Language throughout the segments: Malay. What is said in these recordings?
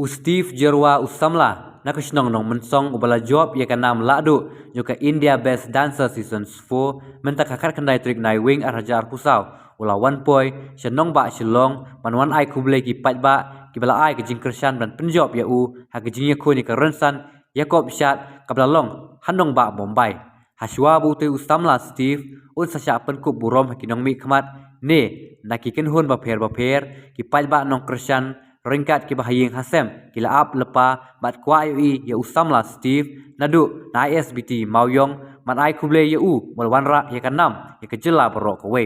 Stave Jyrwa Samla Nongkyrshan nong mensong ubala job ia kanam ladu juga India Best Dancer Season 4 mentak kakar kendai trik nai wing arhajar pusau ula 1 poi shenong ba shilong manwan ai kublai ki pat ba ki bala ai ke Nongkyrshan dan penjob ya u ha ke jing yakho ni ke rensan Yakob shat kabla long hanong ba Mumbai haswa bu te Samla Stave un sasha penkub burom hakinong mi khmat ne nakiken hun ba pher ki pat ba Nongkyrshan ringkat ki bahaying hasem kila ap lepa bat kwa ui ya Samla Stave nadu na ISBT mauyong man ai kuble ya u malwanra ya kanam ya kejela borok kowe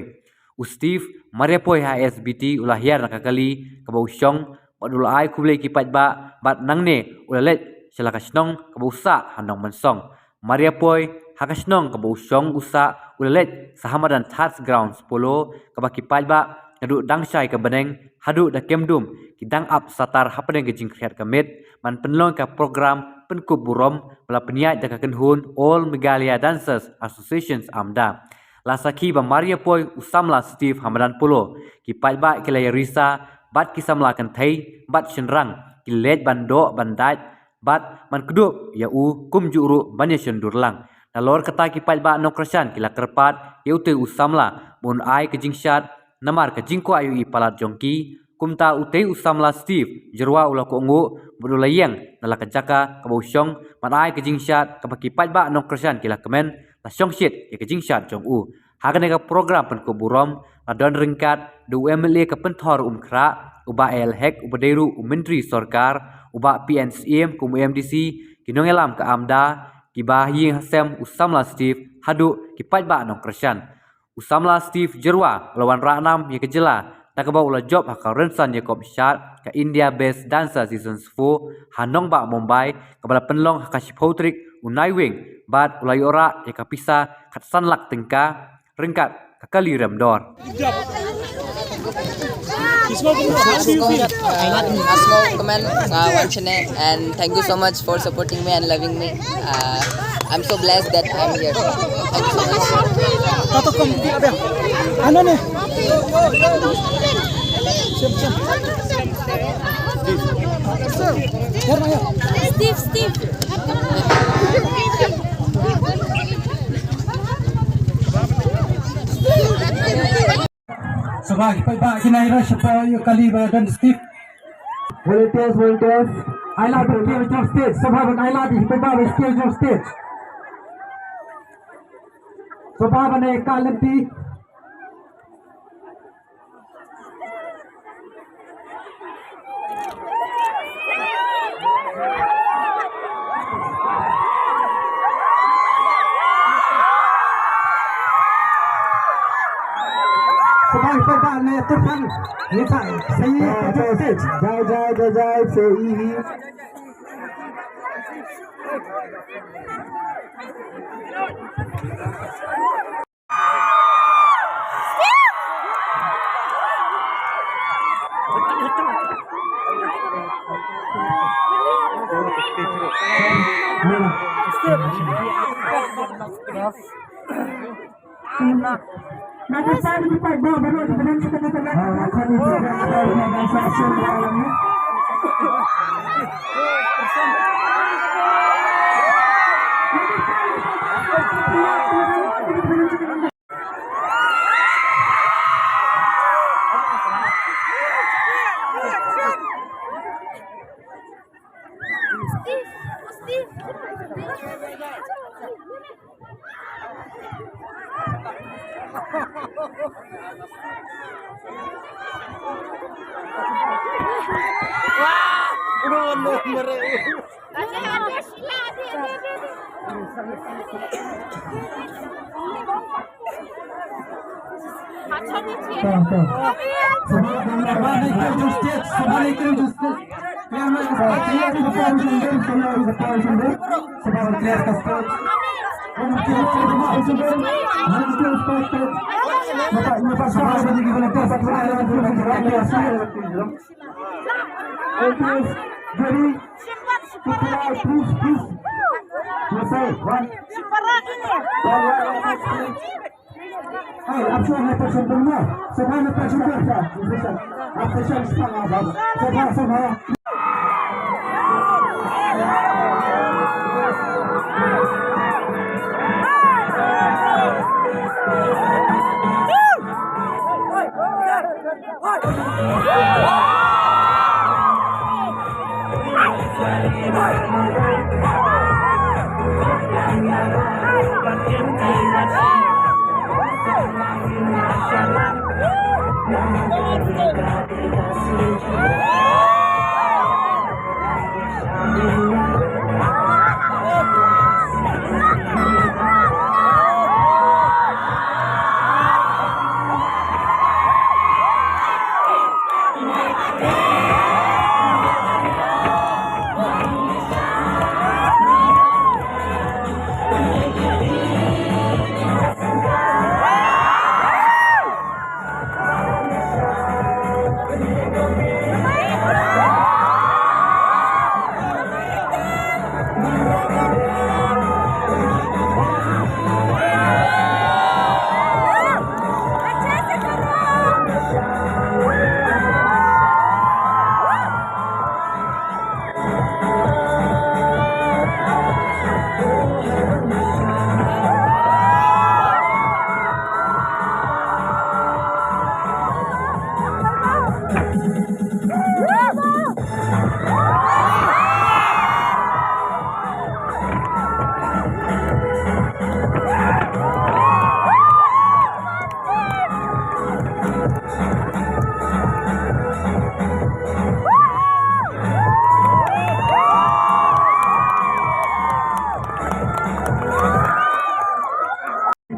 Stave marepoi ISBT ulah hiar nakakali kabau syong badul ai kuble ki pat ba bat nangne ulah let selakasnong kabau sa hanong mensong marepoi hakasnong kabau syong usa ulah let sahamadan tats ground 10 kabaki pat ba nadu dangshai ke beneng hadu da kemdum kidang up satar hapadeng ke jingkriat kamit man penlong ka program penkub burom bala peniat da kakenhun All Meghalaya Dancers Associations amda lasaki ba Maria poi Samla Stave hamadan pulo ki patba kilaya risa bat ki Samla kan thai bat shenrang ki let bando bandait bat man kudup ya u kum juru banya shendurlang nalor kata ki patba Nongkyrshan kila kerpat ya utu Samla mun ai ke jingshat namar ke jingko ayu i palat jongki kumta utei Samla Stave Jyrwa ula ko ngu budulayang nala kajaka kabausyong manai ke jingshat kabaki patba Nongkyrshan kila kemen la syongshit ya ke jingshat jong u hagan ka program pen ko burom adon ringkat du MLA ke penthor kra uba el hek ubaderu menteri sarkar uba PNCM kum MDC kinongelam ke amda kibahi hasem Samla Stave hadu ki patba Nongkyrshan Samla Stave Jyrwa lawan ranam ya kejela nakabau ula job hakau rensan Yakob shat ke India Best Dancer Season 4 hanong ba Mumbai kabala penlong hakashipotrik unai wing bat ulai ora ya kapisa kat sanlak tengka ringkat kakali remdor and thank you so much for supporting me and loving me. I'm so blessed that I'm here. Thank you so much. Ano nih? Steve. Sebagai pihak kinaira siapa yang kaliber dan Steve. Volunteers. I love the stage of stage. Sebagai I love the stage of stage. Sebagai kalimpi. Sebagai perbaan Turkan Leit saya jai seihi Nanti saya lupa baru dengan kita akan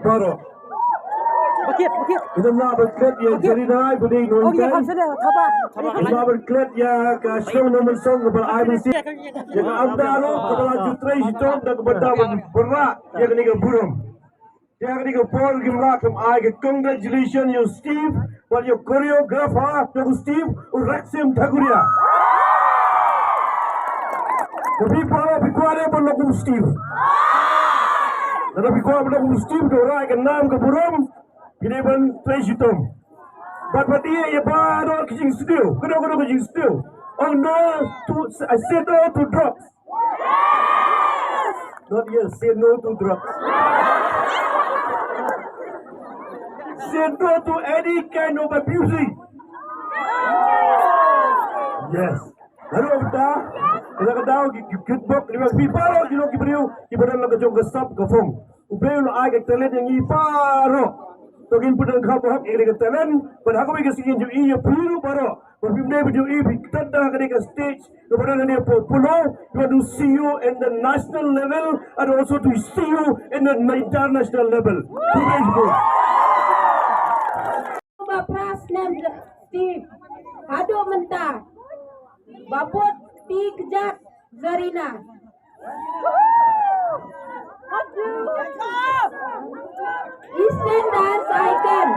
Baro. Kita nak berklet ya jadi naik budi nonton. Kita berklet ya ke show nomor song kepada IBC. Yang amdalo kepada jutrai itu dan kepada berak yang kena burung. Yang kena por gimla kem ai ke congratulations you Steve, what your choreographer to Steve Uraksim Thakuria. Tapi para bikuare pun nak Steve. Tetapi kau pernah Steve tu orang yang nam ke burung. Ini pun tragedom. But dia ya baru kecing studio. Kena kecing studio. Oh no, I said no to drugs. Not yet. Say no to drugs. Say no to any kind of abusing. Yes. Lalu kita tahu kita bok lima piparo jilo kiberiu laga jong gesap kafong. Ubeu lo ay talent yang iparo. Togin pudan khapahak ere talent, but aku bagi singin jo iya piru paro. But we never do if tanda kadeka stage. Kemudian dia pulo, we want to see you in the national level and also to see you in the international level. Pras nem Steve. Aduh mentah. Babot pi kejat Zarina. Eastern dance icon.